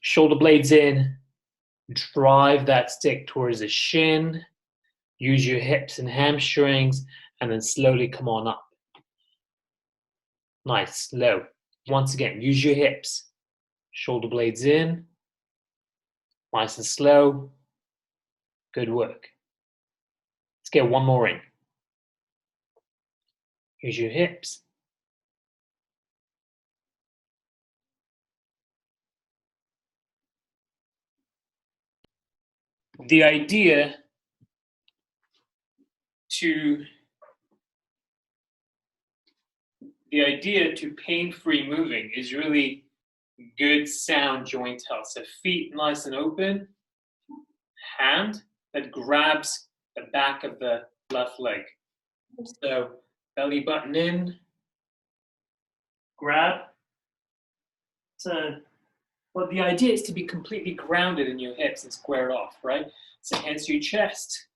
Shoulder blades in. Drive that stick towards the shin. Use your hips and hamstrings, and then slowly come on up. Nice, slow. Once again, use your hips. Shoulder blades in. Nice and slow. Good work. Let's get one more in. Use your hips. The idea to pain-free moving is really good sound joint health. So feet nice and open, hand that grabs the back of the left leg. So belly button in, grab, turn. Well, the idea is to be completely grounded in your hips and squared off, right? So hence your chest.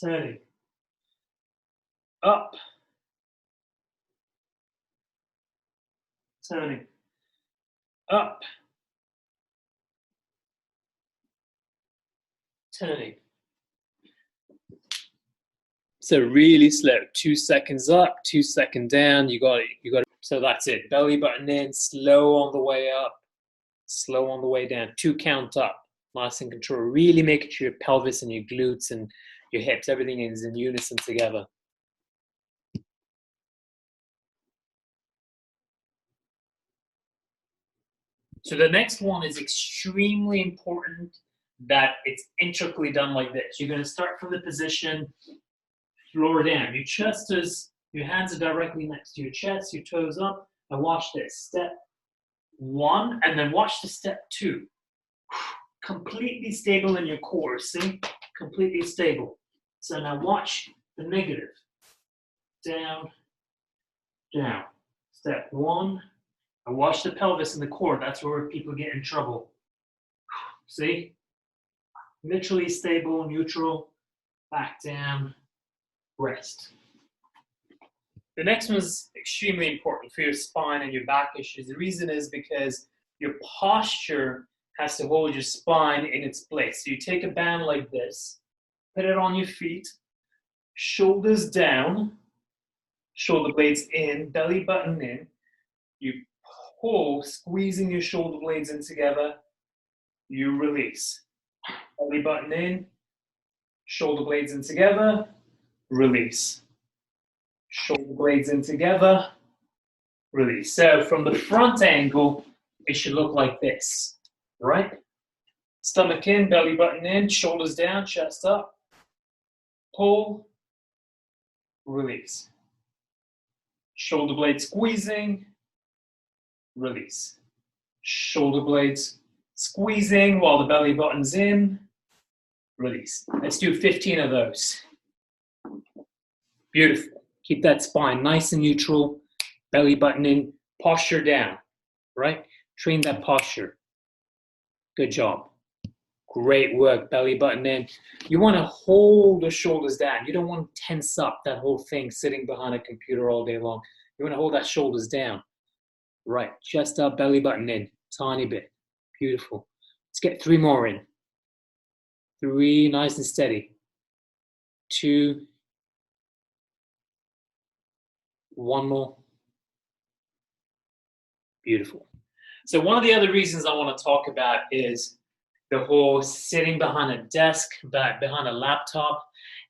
Turning. Up. Turning. Up. Turning. So really slow. 2 seconds up, 2 seconds down. You got it. You got it. So that's it. Belly button in, slow on the way up, slow on the way down. 2 count up. Nice and control. Really making sure your pelvis and your glutes and your hips, everything is in unison together. So the next one is extremely important that it's intricately done like this. You're going to start from the position floor down. Your chest is, your hands are directly next to your chest, your toes up. And watch this. Step 1, and then watch the step 2. Completely stable in your core, see? Completely stable. So now watch the negative. Down, down. Step 1. And watch the pelvis and the core. That's where people get in trouble. See? Literally stable, neutral, back down, rest. The next one is extremely important for your spine and your back issues. The reason is because your posture has to hold your spine in its place. So you take a band like this, put it on your feet, shoulders down, shoulder blades in, belly button in. You pull, squeezing your shoulder blades in together. You release. Belly button in, shoulder blades in together, release. Shoulder blades in together, release. So from the front angle, it should look like this, right? Stomach in, belly button in, shoulders down, chest up. Pull, release. Shoulder blade squeezing, release. Shoulder blades squeezing while the belly button's in, release. Let's do 15 of those. Beautiful. Keep that spine nice and neutral, belly button in, posture down, right? Train that posture. Good job. Great work, belly button in. You want to hold the shoulders down. You don't want to tense up that whole thing sitting behind a computer all day long. You want to hold that shoulders down. Right, chest up, belly button in, tiny bit. Beautiful. Let's get 3 more in. 3, nice and steady. 2, 1 more. Beautiful. So one of the other reasons I want to talk about is the whole sitting behind a desk, behind a laptop,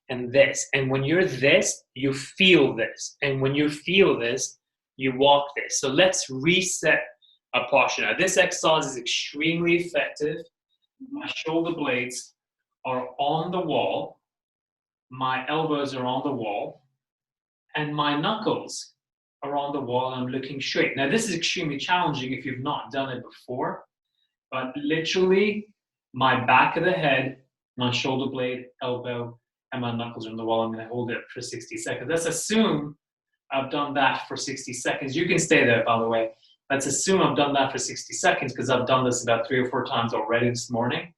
and this. And when you're this, you feel this. And when you feel this, you walk this. So let's reset our posture. Now, this exercise is extremely effective. My shoulder blades are on the wall. My elbows are on the wall. And my knuckles are on the wall and I'm looking straight. Now, this is extremely challenging if you've not done it before, but literally my back of the head, my shoulder blade, elbow, and my knuckles are on the wall. I'm going to hold it for 60 seconds. Let's assume I've done that for 60 seconds. You can stay there, by the way. Let's assume I've done that for 60 seconds because I've done this about 3 or 4 times already this morning.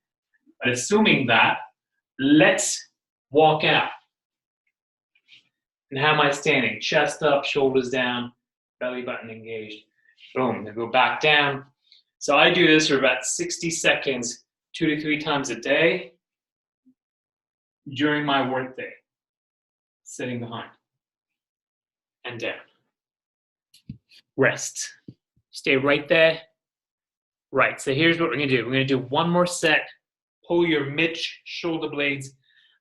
But assuming that, let's walk out. And how am I standing? Chest up, shoulders down, belly button engaged. Boom, then go back down. So I do this for about 60 seconds, 2 to 3 times a day during my workday. Sitting behind and down. Rest. Stay right there. Right, so here's what we're gonna do. We're gonna do one more set. Pull your mid-shoulder blades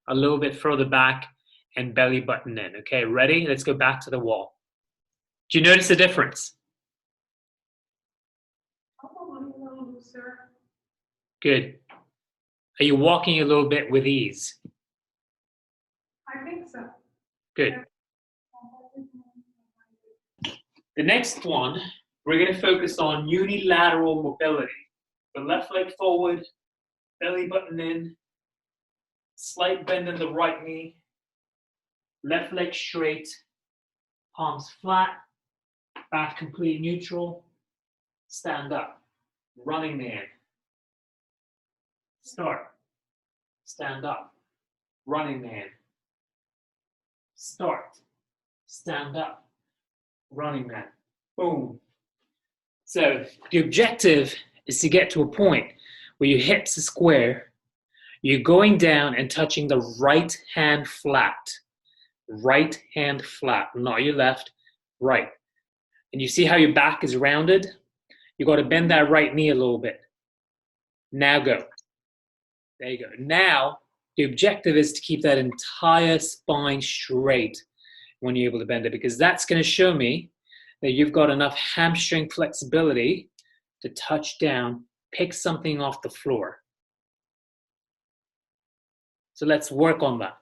a little bit further back and belly button in. Okay, ready? Let's go back to the wall. Do you notice the difference? A little looser. Good. Are you walking a little bit with ease? I think so. Good. The next one, we're going to focus on unilateral mobility. The left leg forward, belly button in, slight bend in the right knee, left leg straight, palms flat, back completely neutral, stand up, running man. Start, stand up, running man. Start, stand up, running man. Boom. So the objective is to get to a point where your hips are square, you're going down and touching the right hand flat. Right hand flat, not your left, right. And you see how your back is rounded? You got to bend that right knee a little bit. Now go. There you go. Now, the objective is to keep that entire spine straight when you're able to bend it, because that's going to show me that you've got enough hamstring flexibility to touch down, pick something off the floor. So let's work on that.